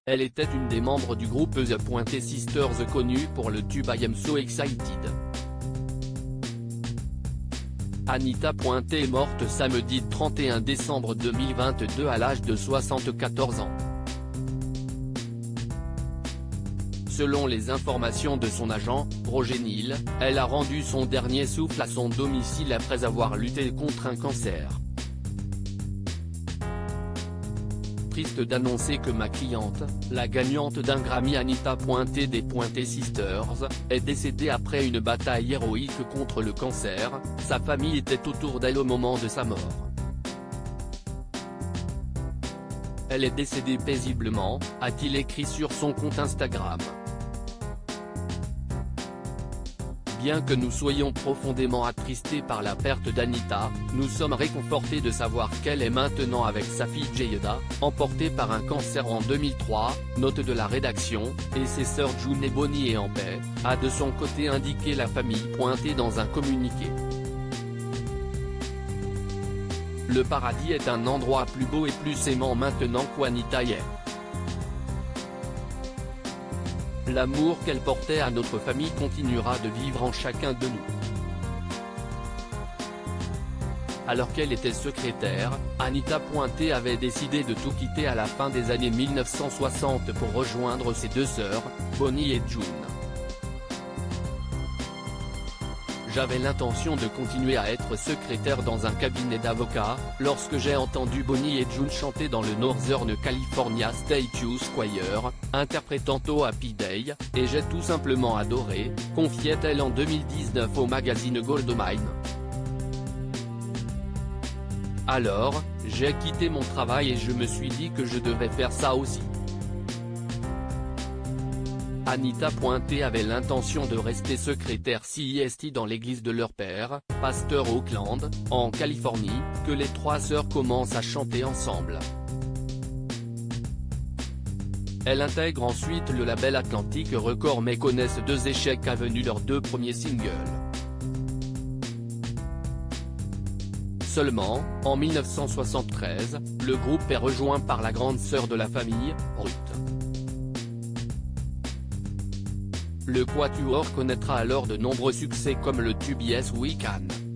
Elle était une des membres du groupe The Sisters connu pour le tube I Am So Excited. Anita Pointer est morte samedi 31 décembre 2022 à l'âge de 74 ans. Selon les informations de son agent, Roger Neal, elle a rendu son dernier souffle à son domicile après avoir lutté contre un cancer. Triste d'annoncer que ma cliente, la gagnante d'un Grammy Anita Pointer des Pointer Sisters, est décédée après une bataille héroïque contre le cancer. Sa famille était autour d'elle au moment de sa mort. Elle est décédée paisiblement, a-t-il écrit sur son compte Instagram. Bien que nous soyons profondément attristés par la perte d'Anita, nous sommes réconfortés de savoir qu'elle est maintenant avec sa fille Jayda, emportée par un cancer en 2003, note de la rédaction, et ses sœurs June et Bonnie est en paix, a de son côté indiqué la famille Pointer dans un communiqué. Le paradis est un endroit plus beau et plus aimant maintenant qu'Anita y est. L'amour qu'elle portait à notre famille continuera de vivre en chacun de nous. Alors qu'elle était secrétaire, Anita Pointer avait décidé de tout quitter à la fin des années 1960 pour rejoindre ses deux sœurs, Bonnie et June. J'avais l'intention de continuer à être secrétaire dans un cabinet d'avocats, lorsque j'ai entendu Bonnie et June chanter dans le Northern California State Youth Choir, interprétant Oh Happy Day, et j'ai tout simplement adoré, confiait-elle en 2019 au magazine Goldmine. Alors, j'ai quitté mon travail et je me suis dit que je devais faire ça aussi. Anita Pointer avait l'intention de rester secrétaire CIST dans l'église de leur père, pasteur Oakland, en Californie, que les trois sœurs commencent à chanter ensemble. Elle intègre ensuite le label Atlantic Records mais connaissent deux échecs avenus leurs deux premiers singles. Seulement, en 1973, le groupe est rejoint par la grande sœur de la famille, Ruth. Le quatuor connaîtra alors de nombreux succès comme le tube Yes We Can.